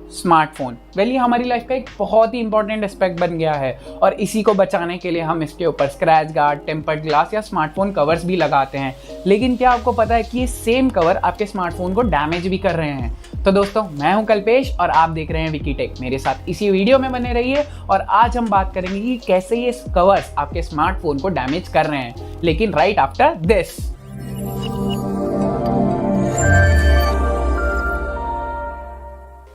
Smartphone ये हमारी life का एक बहुत ही इंपॉर्टेंट एस्पेक्ट बन गया है और इसी को बचाने के लिए हम इसके ऊपर स्क्रैच गार्ड, टेम्पर्ड ग्लास या स्मार्टफोन कवर्स भी लगाते हैं। लेकिन क्या आपको पता है कि ये सेम कवर आपके स्मार्टफोन को डैमेज भी कर रहे हैं? तो दोस्तों, मैं हूं कल्पेश और आप देख रहे हैं विकीटेक। मेरे साथ इसी वीडियो में बने रहिए और आज हम बात करेंगे कि कैसे ये कवर्स आपके स्मार्टफोन को डैमेज कर रहे हैं, लेकिन राइट आफ्टर दिस।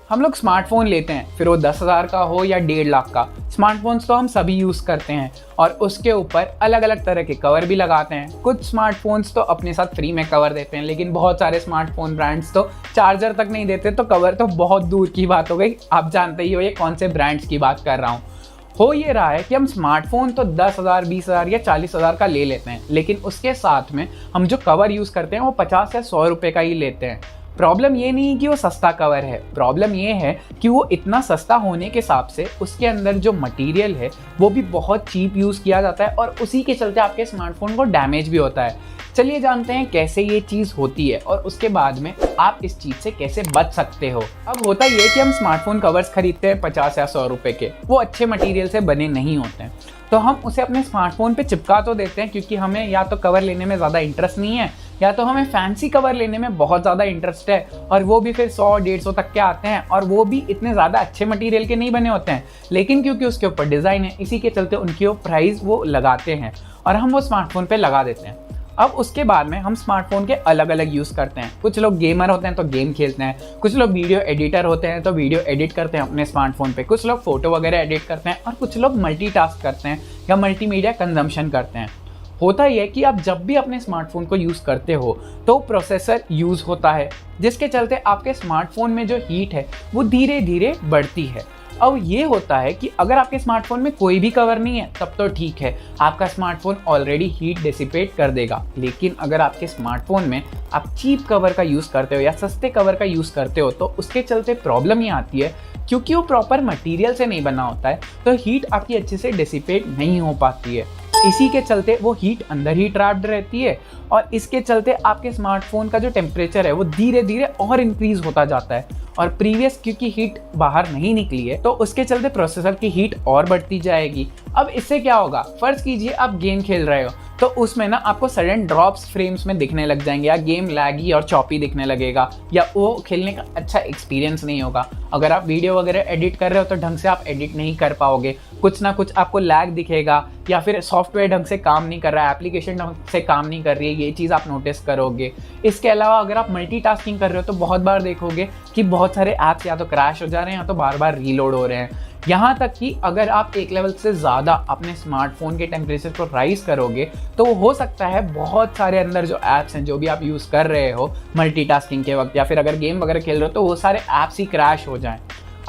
हम लोग स्मार्टफोन लेते हैं, फिर वो 10,000 का हो या 1.5 लाख का। स्मार्टफोन्स तो हम सभी यूज़ करते हैं और उसके ऊपर अलग अलग तरह के कवर भी लगाते हैं। कुछ स्मार्टफोन्स तो अपने साथ फ्री में कवर देते हैं, लेकिन बहुत सारे स्मार्टफोन ब्रांड्स तो चार्जर तक नहीं देते, तो कवर तो बहुत दूर की बात हो गई। आप जानते ही हो ये कौन से ब्रांड्स की बात कर रहा हूँ। हो ये रहा है कि हम स्मार्टफोन तो 10,000, 20,000 या 40,000 का ले लेते हैं, लेकिन उसके साथ में हम जो कवर यूज़ करते हैं वो 50 या 100 रुपये का ही लेते हैं। प्रॉब्लम ये नहीं है कि वो सस्ता कवर है, प्रॉब्लम ये है कि वो इतना सस्ता होने के हिसाब से उसके अंदर जो मटेरियल है वो भी बहुत चीप यूज़ किया जाता है और उसी के चलते आपके स्मार्टफोन को डैमेज भी होता है। चलिए जानते हैं कैसे ये चीज़ होती है और उसके बाद में आप इस चीज़ से कैसे बच सकते हो। अब होता ये कि हम स्मार्टफोन कवर्स खरीदते हैं 50 या 100 रुपये के, वो अच्छे मटेरियल से बने नहीं होते हैं, तो हम उसे अपने स्मार्टफोन पे चिपका तो देते हैं क्योंकि हमें या तो कवर लेने में ज़्यादा इंटरेस्ट नहीं है या तो हमें फैंसी कवर लेने में बहुत ज़्यादा इंटरेस्ट है, और वो भी फिर 100-150 तक के आते हैं और वो भी इतने ज़्यादा अच्छे मटेरियल के नहीं बने होते हैं, लेकिन क्योंकि उसके ऊपर डिज़ाइन है इसी के चलते उनकी वो प्राइस वो लगाते हैं और हम वो स्मार्टफोन पे लगा देते हैं। अब उसके बाद में हम स्मार्टफोन के अलग अलग यूज़ करते हैं। कुछ लोग गेमर होते हैं तो गेम खेलते हैं, कुछ लोग वीडियो एडिटर होते हैं तो वीडियो एडिट करते हैं अपने स्मार्टफोन पे, कुछ लोग फोटो वगैरह एडिट करते हैं और कुछ लोग मल्टीटास्क करते हैं या मल्टीमीडिया कंजम्पशन करते हैं। होता यह है कि आप जब भी अपने स्मार्टफोन को यूज़ करते हो तो प्रोसेसर यूज़ होता है, जिसके चलते आपके स्मार्टफोन में जो हीट है वो धीरे धीरे बढ़ती है। अब ये होता है कि अगर आपके स्मार्टफोन में कोई भी कवर नहीं है तब तो ठीक है, आपका स्मार्टफोन ऑलरेडी हीट डिसिपेट कर देगा। लेकिन अगर आपके स्मार्टफोन में आप चीप कवर का यूज़ करते हो या सस्ते कवर का यूज़ करते हो तो उसके चलते प्रॉब्लम ये आती है, क्योंकि वो प्रॉपर मटेरियल से नहीं बना होता है तो हीट आपकी अच्छे से डिसिपेट नहीं हो पाती है। इसी के चलते वो हीट अंदर ही ट्रैप्ड रहती है और इसके चलते आपके स्मार्टफोन का जो टेम्परेचर है वो धीरे धीरे और इंक्रीज होता जाता है और प्रीवियस क्योंकि हीट बाहर नहीं निकली है तो उसके चलते प्रोसेसर की हीट और बढ़ती जाएगी। अब इससे क्या होगा, फर्ज कीजिए आप गेम खेल रहे हो तो उसमें ना आपको सडन ड्रॉप्स फ्रेम्स में दिखने लग जाएंगे या गेम लैगी और चॉपी दिखने लगेगा या वो खेलने का अच्छा एक्सपीरियंस नहीं होगा। अगर आप वीडियो वगैरह एडिट कर रहे हो तो ढंग से आप एडिट नहीं कर पाओगे, कुछ ना कुछ आपको लैग दिखेगा या फिर सॉफ्टवेयर ढंग से काम नहीं कर रहा है, एप्लीकेशन ढंग से काम नहीं कर रही है, ये चीज़ आप नोटिस करोगे। इसके अलावा अगर आप मल्टीटास्किंग कर रहे हो तो बहुत बार देखोगे कि बहुत सारे ऐप्स या तो क्रैश हो जा रहे हैं या तो बार बार रीलोड हो रहे हैं। यहाँ तक कि अगर आप एक लेवल से ज़्यादा अपने स्मार्टफोन के टेम्परेचर को राइज करोगे तो हो सकता है बहुत सारे अंदर जो ऐप्स हैं जो भी आप यूज़ कर रहे हो मल्टीटास्किंग के वक्त या फिर अगर गेम वगैरह खेल रहे हो तो वो सारे ऐप्स ही क्रैश हो जाएं।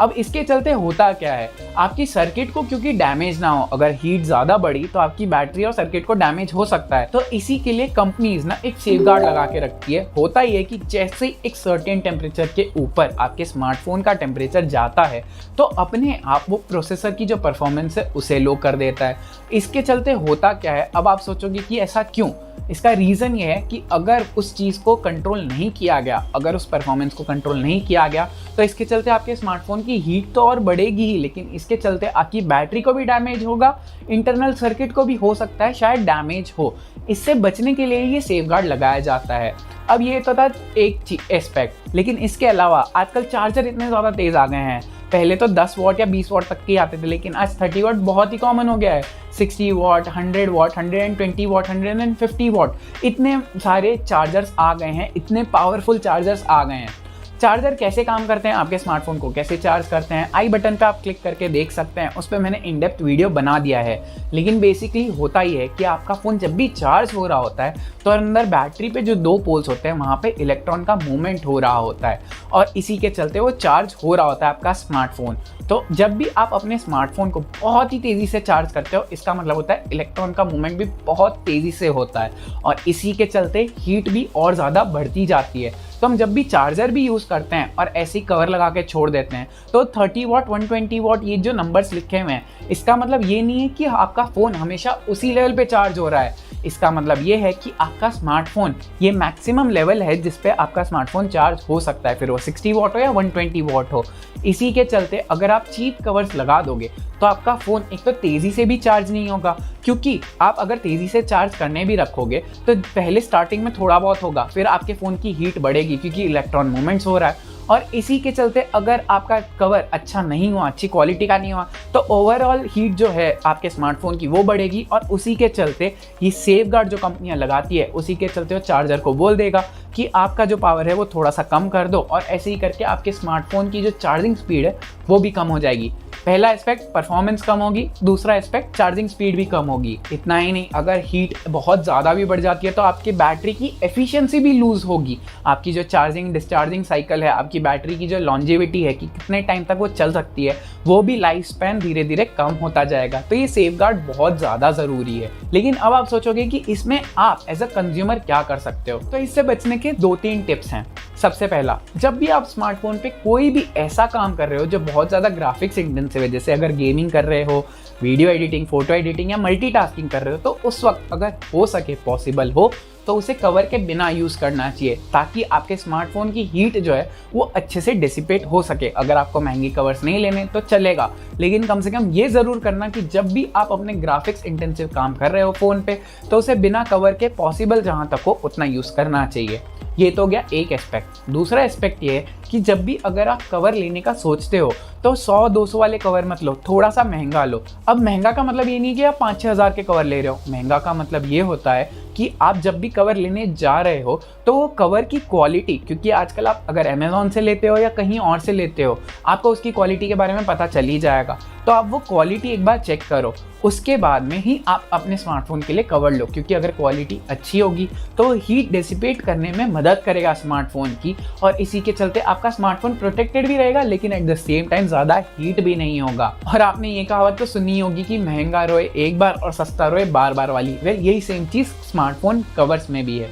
अब इसके चलते होता क्या है, आपकी सर्किट को क्योंकि डैमेज ना हो, अगर हीट ज़्यादा बढ़ी तो आपकी बैटरी और सर्किट को डैमेज हो सकता है। तो इसी के लिए कंपनीज ना एक सेफगार्ड लगा के रखती है। होता ही है कि जैसे ही एक सर्टेन टेम्परेचर के ऊपर आपके स्मार्टफोन का टेम्परेचर जाता है तो अपने आप वो प्रोसेसर की जो परफॉर्मेंस है उसे लो कर देता है। इसके चलते होता क्या है, अब आप सोचोगे कि ऐसा क्यों? इसका रीज़न ये है कि अगर उस चीज़ को कंट्रोल नहीं किया गया, अगर उस परफॉर्मेंस को कंट्रोल नहीं किया गया तो इसके चलते आपके स्मार्टफोन की हीट तो और बढ़ेगी ही, लेकिन इसके चलते आपकी बैटरी को भी डैमेज होगा, इंटरनल सर्किट को भी हो सकता है शायद डैमेज हो। इससे बचने के लिए ये सेफगार्ड लगाया जाता है। अब ये तो था एक एस्पेक्ट, लेकिन इसके अलावा आजकल चार्जर इतने ज़्यादा तेज़ आ गए हैं। पहले तो 10 वॉट या 20 वॉट तक के आते थे, लेकिन आज 30 वॉट बहुत ही कॉमन हो गया है। 60 वॉट, 100 वॉट, 120 वॉट, 150 वॉट, इतने सारे चार्जर्स आ गए हैं, इतने पावरफुल चार्जर्स आ गए हैं। चार्जर कैसे काम करते हैं, आपके स्मार्टफोन को कैसे चार्ज करते हैं, आई बटन पे आप क्लिक करके देख सकते हैं, उस पर मैंने इन डेप्थ वीडियो बना दिया है। लेकिन बेसिकली होता ही है कि आपका फ़ोन जब भी चार्ज हो रहा होता है तो अंदर बैटरी पे जो 2 पोल्स होते हैं वहाँ पे इलेक्ट्रॉन का मूवमेंट हो रहा होता है और इसी के चलते वो चार्ज हो रहा होता है आपका स्मार्टफोन। तो जब भी आप अपने स्मार्टफोन को बहुत ही तेज़ी से चार्ज करते हो इसका मतलब होता है इलेक्ट्रॉन का मूवमेंट भी बहुत तेज़ी से होता है और इसी के चलते हीट भी और ज़्यादा बढ़ती जाती है। तो हम जब भी चार्जर भी यूज़ करते हैं और ऐसे ही कवर लगा के छोड़ देते हैं तो 30 वॉट, 120 वॉट ये जो नंबर्स लिखे हुए हैं इसका मतलब ये नहीं है कि आपका फ़ोन हमेशा उसी लेवल पे चार्ज हो रहा है। इसका मतलब ये है कि आपका स्मार्टफोन ये मैक्सिमम लेवल है जिस पे आपका स्मार्टफोन चार्ज हो सकता है, फिर वो 60 वॉट हो या 120 वॉट हो। इसी के चलते अगर आप चीप कवर्स लगा दोगे तो आपका फ़ोन एक तो तेज़ी से भी चार्ज नहीं होगा, क्योंकि आप अगर तेज़ी से चार्ज करने भी रखोगे तो पहले स्टार्टिंग में थोड़ा बहुत होगा, फिर आपके फ़ोन की हीट बढ़ेगी क्योंकि इलेक्ट्रॉन मूवमेंट्स हो रहा है। और इसी के चलते अगर आपका कवर अच्छा नहीं हुआ, अच्छी क्वालिटी का नहीं हुआ, तो ओवरऑल हीट जो है आपके स्मार्टफोन की वो बढ़ेगी। और उसी के चलते ये सेफगार्ड जो कंपनियां लगाती है, उसी के चलते वो चार्जर को बोल देगा कि आपका जो पावर है वो थोड़ा सा कम कर दो, और ऐसे ही करके आपके स्मार्टफोन की जो चार्जिंग स्पीड है वो भी कम हो जाएगी। पहला एस्पेक्ट परफॉर्मेंस कम होगी, दूसरा एस्पेक्ट चार्जिंग स्पीड भी कम होगी। इतना ही नहीं, अगर हीट बहुत ज़्यादा भी बढ़ जाती है तो आपकी बैटरी की एफिशिएंसी भी लूज़ होगी। आपकी जो चार्जिंग डिस्चार्जिंग साइकिल है, आपकी बैटरी की जो लॉन्जेविटी है कि कितने टाइम तक वो चल सकती है, वो भी लाइफ स्पैन धीरे धीरे कम होता जाएगा। तो ये सेफगार्ड बहुत ज़्यादा ज़रूरी है। लेकिन अब आप सोचोगे कि इसमें आप एज अ कंज्यूमर क्या कर सकते हो, तो इससे बचने के 2-3 टिप्स हैं। सबसे पहला, जब भी आप स्मार्टफोन पे कोई भी ऐसा काम कर रहे हो जो बहुत ज़्यादा ग्राफिक्स इंटेंसिव है, जैसे अगर गेमिंग कर रहे हो, वीडियो एडिटिंग, फोटो एडिटिंग या मल्टीटास्किंग कर रहे हो, तो उस वक्त अगर हो सके पॉसिबल हो तो उसे कवर के बिना यूज़ करना चाहिए, ताकि आपके स्मार्टफोन की हीट जो है वो अच्छे से डिसिपेट हो सके। अगर आपको महंगी कवर्स नहीं लेने तो चलेगा, लेकिन कम से कम ये ज़रूर करना कि जब भी आप अपने ग्राफिक्स इंटेंसिव काम कर रहे हो फ़ोन पे, तो उसे बिना कवर के पॉसिबल जहाँ तक हो उतना यूज़ करना चाहिए। ये तो गया एक एस्पेक्ट। दूसरा एस्पेक्ट ये है कि जब भी अगर आप कवर लेने का सोचते हो तो 100-200 वाले कवर मत लो, थोड़ा सा महंगा लो। अब महंगा का मतलब ये नहीं कि आप 5-6 हज़ार के कवर ले रहे हो। महंगा का मतलब ये होता है कि आप जब भी कवर लेने जा रहे हो तो वो कवर की क्वालिटी, क्योंकि आजकल आप अगर अमेज़ॉन से लेते हो या कहीं और से लेते हो, आपको उसकी क्वालिटी के बारे में पता चल ही जाएगा। तो आप वो क्वालिटी एक बार चेक करो, उसके बाद में ही आप अपने स्मार्टफोन के लिए कवर लो, क्योंकि अगर क्वालिटी अच्छी होगी तो हीट डिसिपेट करने में मदद करेगा स्मार्टफोन की, और इसी के चलते आपका स्मार्टफोन प्रोटेक्टेड भी रहेगा, लेकिन एट द सेम टाइम ज़्यादा हीट भी नहीं होगा। और आपने ये कहावत तो सुनी होगी कि महंगा रोए एक बार और सस्ता रोए बार बार वाली। वेल, यही सेम चीज़ स्मार्टफोन कवर्स में भी है।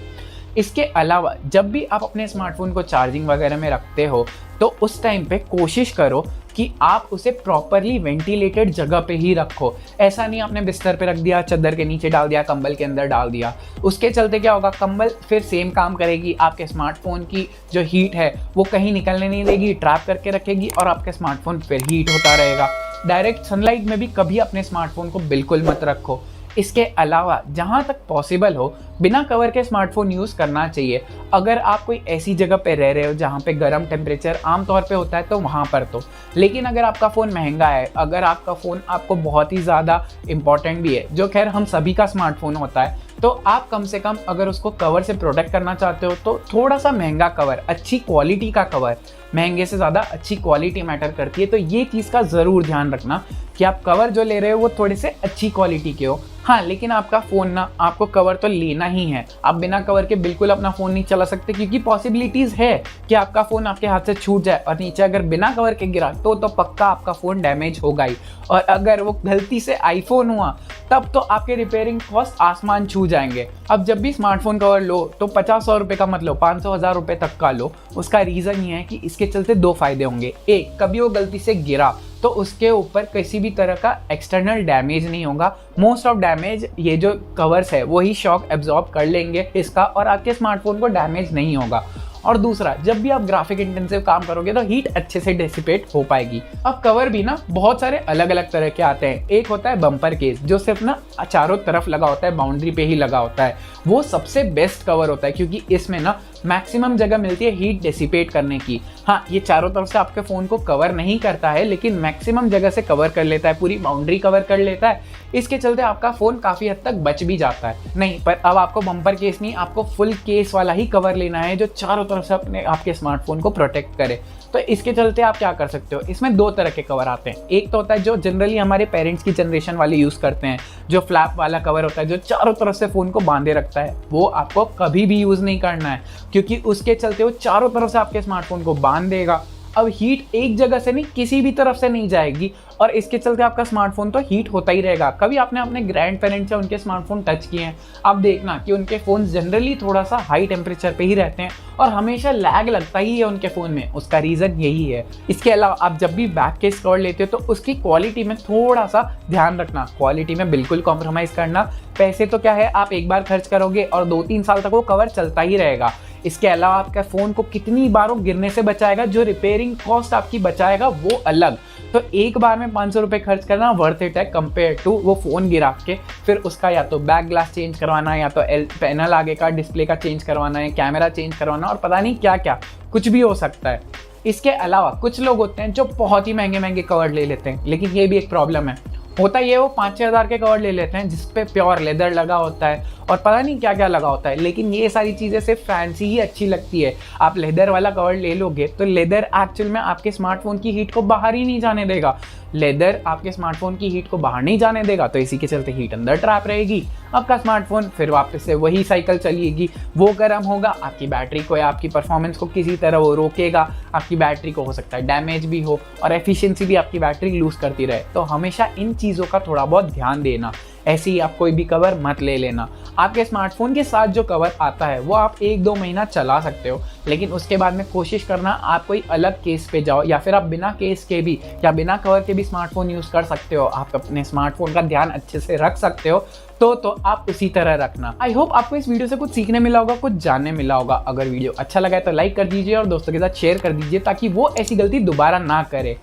इसके अलावा जब भी आप अपने स्मार्टफोन को चार्जिंग वगैरह में रखते हो तो उस टाइम पे कोशिश करो कि आप उसे प्रॉपरली वेंटिलेटेड जगह पे ही रखो। ऐसा नहीं आपने बिस्तर पे रख दिया, चादर के नीचे डाल दिया, कंबल के अंदर डाल दिया। उसके चलते क्या होगा, कंबल फिर सेम काम करेगी, आपके स्मार्टफोन की जो हीट है वो कहीं निकलने नहीं देगी, ट्रैप करके रखेगी, और आपके स्मार्टफोन फिर हीट होता रहेगा। डायरेक्ट सनलाइट में भी कभी अपने स्मार्टफोन को बिल्कुल मत रखो। इसके अलावा जहाँ तक पॉसिबल हो बिना कवर के स्मार्टफोन यूज़ करना चाहिए। अगर आप कोई ऐसी जगह पे रह रहे हो जहाँ पे गर्म टेम्परेचर आमतौर पे होता है तो वहाँ पर तो, लेकिन अगर आपका फ़ोन महंगा है, अगर आपका फ़ोन आपको बहुत ही ज़्यादा इंपॉर्टेंट भी है, जो खैर हम सभी का स्मार्टफोन होता है, तो आप कम से कम अगर उसको कवर से प्रोटेक्ट करना चाहते हो तो थोड़ा सा महंगा कवर, अच्छी क्वालिटी का कवर, महंगे से ज़्यादा अच्छी क्वालिटी मैटर करती है। तो ये चीज़ का ज़रूर ध्यान रखना कि आप कवर जो ले रहे हो वो थोड़े से अच्छी क्वालिटी के हो। हाँ, लेकिन आपका फ़ोन ना, आपको कवर तो लेना ही है। आप बिना कवर के बिल्कुल अपना फ़ोन नहीं चला सकते, क्योंकि पॉसिबिलिटीज़ है कि आपका फ़ोन आपके हाथ से छूट जाए और नीचे अगर बिना कवर के गिरा तो पक्का आपका फ़ोन डैमेज होगा ही। और अगर वो गलती से आईफोन हुआ तब तो आपके रिपेयरिंग कॉस्ट आसमान छू जाएंगे। अब जब भी स्मार्टफोन कवर लो तो 50-100 रुपये का मत लो, 500-1000 रुपये तक का लो। उसका रीज़न ये है कि इसके चलते 2 फायदे होंगे। एक, कभी वो गलती से गिरा तो उसके ऊपर किसी भी तरह का एक्सटर्नल डैमेज नहीं होगा। मोस्ट ऑफ डैमेज ये जो कवर्स है वही शॉक एब्जॉर्ब कर लेंगे इसका, और आपके स्मार्टफोन को डैमेज नहीं होगा। और दूसरा, जब भी आप ग्राफिक इंटेंसिव काम करोगे तो हीट अच्छे से डिसिपेट हो पाएगी। अब कवर भी ना बहुत सारे अलग अलग तरह के आते हैं। एक होता है बम्पर केस, जो सिर्फ ना चारों तरफ लगा होता है, बाउंड्री पे ही लगा होता है। वो सबसे बेस्ट कवर होता है, क्योंकि इसमें ना मैक्सिमम जगह मिलती है हीट डिसिपेट करने की। हाँ, ये चारों तरफ से आपके फ़ोन को कवर नहीं करता है, लेकिन मैक्सिमम जगह से कवर कर लेता है, पूरी बाउंड्री कवर कर लेता है। इसके चलते आपका फ़ोन काफ़ी हद तक बच भी जाता है। नहीं, पर अब आपको बम्पर केस नहीं, आपको फुल केस वाला ही कवर लेना है जो चारों तरफ से अपने आपके स्मार्टफोन को प्रोटेक्ट करे। तो इसके चलते आप क्या कर सकते हो, इसमें 2 तरह के कवर आते हैं। एक तो होता है जो जनरली हमारे पेरेंट्स की जनरेशन वाले यूज़ करते हैं, जो फ्लैप वाला कवर होता है, जो चारों तरफ से फ़ोन को बांधे रखता है। वो आपको कभी भी यूज़ नहीं करना है, क्योंकि उसके चलते वो चारों तरफ से आपके स्मार्टफोन को बांध देगा। अब हीट एक जगह से नहीं, किसी भी तरफ से नहीं जाएगी और इसके चलते आपका स्मार्टफोन तो हीट होता ही रहेगा। कभी आपने अपने ग्रैंड पेरेंट्स या उनके स्मार्टफोन टच किए हैं, आप देखना कि उनके फ़ोन जनरली थोड़ा सा हाई टेम्परेचर पे ही रहते हैं और हमेशा लैग लगता ही है उनके फ़ोन में। उसका रीज़न यही है। इसके अलावा आप जब भी बैक केस कवर लेते हो तो उसकी क्वालिटी में थोड़ा सा ध्यान रखना, क्वालिटी में बिल्कुल कॉम्प्रोमाइज़ करना। पैसे तो क्या है, आप एक बार खर्च करोगे और 2-3 साल तक वो कवर चलता ही रहेगा। इसके अलावा आपका फ़ोन को कितनी बार वो गिरने से बचाएगा, जो रिपेयरिंग कॉस्ट आपकी बचाएगा वो अलग। तो एक बार में 500 रुपये खर्च करना वर्थ इट है कंपेयर टू वो फ़ोन गिरा के फिर उसका या तो बैक ग्लास चेंज करवाना, या तो पैनल आगे का डिस्प्ले का चेंज करवाना है, कैमरा चेंज करवाना और पता नहीं क्या क्या, कुछ भी हो सकता है। इसके अलावा कुछ लोग होते हैं जो बहुत ही महंगे महंगे कवर ले लेते हैं, लेकिन ये भी एक प्रॉब्लम है। होता ये वो 5-6 हज़ार के कवर ले लेते हैं जिस पे प्योर लेदर लगा होता है और पता नहीं क्या क्या लगा होता है, लेकिन ये सारी चीज़ें सिर्फ फैंसी ही अच्छी लगती है। आप लेदर वाला कवर ले लोगे तो लेदर एक्चुअल में आपके स्मार्टफोन की हीट को बाहर ही नहीं जाने देगा। लेदर आपके स्मार्टफोन की हीट को बाहर नहीं जाने देगा, तो इसी के चलते हीट अंदर ट्रैप रहेगी। आपका स्मार्टफोन फिर वापस से वही साइकिल चलेगी, वो गर्म होगा, आपकी बैटरी को या आपकी परफॉर्मेंस को किसी तरह वो रोकेगा, आपकी बैटरी को हो सकता है डैमेज भी हो और एफिशिएंसी भी आपकी बैटरी लूज़ करती रहे। तो हमेशा इन चीज़ों का थोड़ा बहुत ध्यान देना। ऐसे ही आप कोई भी कवर मत ले लेना। आपके स्मार्टफोन के साथ जो कवर आता है वो आप 1-2 महीना चला सकते हो, लेकिन उसके बाद में कोशिश करना आप कोई अलग केस पे जाओ, या फिर आप बिना केस के भी या बिना कवर के भी स्मार्टफोन यूज़ कर सकते हो। आप अपने स्मार्टफोन का ध्यान अच्छे से रख सकते हो तो आप उसी तरह रखना। आई होप आपको इस वीडियो से कुछ सीखने मिला होगा, कुछ जानने मिला होगा। अगर वीडियो अच्छा लगा है तो लाइक कर दीजिए और दोस्तों के साथ शेयर कर दीजिए ताकि वो ऐसी गलती दोबारा ना करे।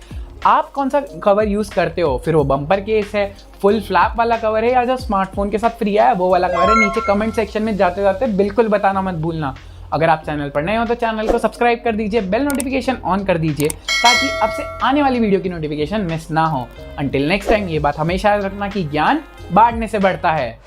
आप कौन सा कवर यूज़ करते हो, फिर वो बम्पर केस है, फुल फ्लैप वाला कवर है, या जो स्मार्टफोन के साथ फ्री आया वो वाला कवर है? नीचे कमेंट सेक्शन में जाते जाते बिल्कुल बताना मत भूलना। अगर आप चैनल पर नए हो तो चैनल को सब्सक्राइब कर दीजिए, बेल नोटिफिकेशन ऑन कर दीजिए ताकि आपसे आने वाली वीडियो की नोटिफिकेशन मिस ना हो। अंटिल नेक्स्ट टाइम, ये बात हमेशा याद रखना कि ज्ञान बांटने से बढ़ता है।